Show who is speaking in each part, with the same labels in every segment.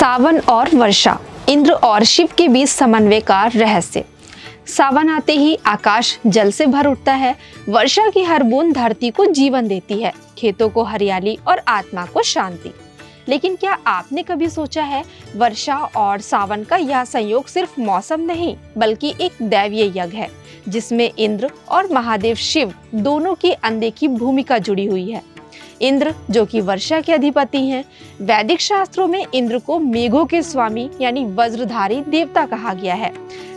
Speaker 1: सावन और वर्षा, इंद्र और शिव के बीच समन्वय का रहस्य। सावन आते ही आकाश जल से भर उठता है। वर्षा की हर बूंद धरती को जीवन देती है, खेतों को हरियाली और आत्मा को शांति। लेकिन क्या आपने कभी सोचा है, वर्षा और सावन का यह संयोग सिर्फ मौसम नहीं बल्कि एक दैवीय यज्ञ है, जिसमें इंद्र और महादेव शिव दोनों की अनदेखी भूमिका जुड़ी हुई है। इंद्र जो कि वर्षा के अधिपति हैं, वैदिक शास्त्रों में इंद्र को मेघों के स्वामी यानी वज्रधारी देवता कहा गया है।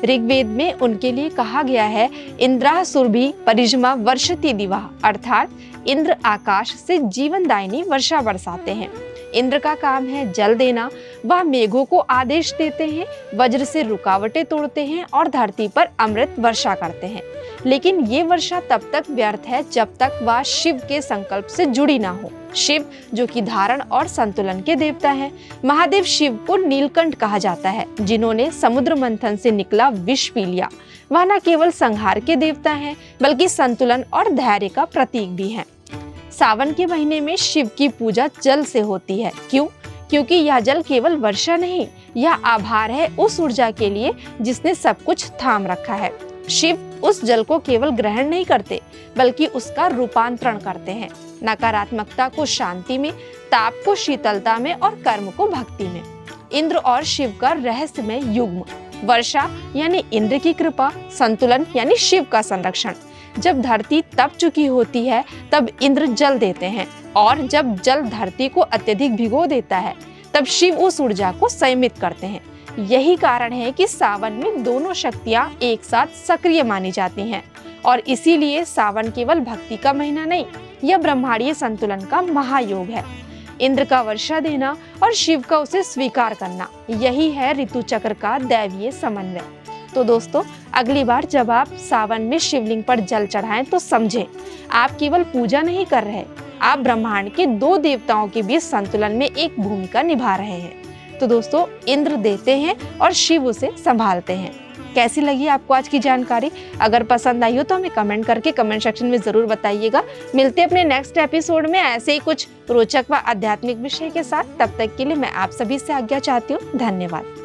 Speaker 1: ऋग्वेद में उनके लिए कहा गया है, इंद्रा सुरभि परिजमा वर्षति दिवा, अर्थात इंद्र आकाश से जीवनदायिनी वर्षा बरसाते हैं। इंद्र का काम है जल देना। वह मेघों को आदेश देते हैं, वज्र से रुकावटें तोड़ते हैं और धरती पर अमृत वर्षा करते हैं। लेकिन ये वर्षा तब तक व्यर्थ है जब तक वह शिव के संकल्प से जुड़ी ना हो। शिव जो कि धारण और संतुलन के देवता हैं। महादेव शिव को नीलकंठ कहा जाता है, जिन्होंने समुद्र मंथन से निकला विष पी लिया। वह न केवल संहार के देवता हैं बल्कि संतुलन और धैर्य का प्रतीक भी हैं। सावन के महीने में शिव की पूजा जल से होती है। क्यों? क्योंकि यह जल केवल वर्षा नहीं, यह आभार है उस ऊर्जा के लिए जिसने सब कुछ थाम रखा है। शिव उस जल को केवल ग्रहण नहीं करते बल्कि उसका रूपांतरण करते हैं, नकारात्मकता को शांति में, ताप को शीतलता में और कर्म को भक्ति में। इंद्र और शिव का रहस्यमय युग्म। वर्षा यानी इंद्र की कृपा, संतुलन यानी शिव का संरक्षण। जब धरती तप चुकी होती है तब इंद्र जल देते हैं, और जब जल धरती को अत्यधिक भिगो देता है तब शिव उस ऊर्जा को संयमित करते हैं। यही कारण है कि सावन में दोनों शक्तियां एक साथ सक्रिय मानी जाती हैं, और इसीलिए सावन केवल भक्ति का महीना नहीं, यह ब्रह्मांडीय संतुलन का महायोग है। इंद्र का वर्षा देना और शिव का उसे स्वीकार करना, यही है ऋतु चक्र का दैवीय समन्वय। तो दोस्तों, अगली बार जब आप सावन में शिवलिंग पर जल चढ़ाएं तो समझें, आप केवल पूजा नहीं कर रहे, आप ब्रह्मांड के दो देवताओं के बीच संतुलन में एक भूमिका निभा रहे हैं। तो दोस्तों, इंद्र देते हैं और शिव उसे संभालते हैं। कैसी लगी आपको आज की जानकारी? अगर पसंद आई हो तो हमें कमेंट करके कमेंट सेक्शन में जरूर बताइएगा। मिलते हैं अपने नेक्स्ट एपिसोड में ऐसे ही कुछ रोचक व आध्यात्मिक विषय के साथ। तब तक के लिए मैं आप सभी से आज्ञा चाहती हूँ। धन्यवाद।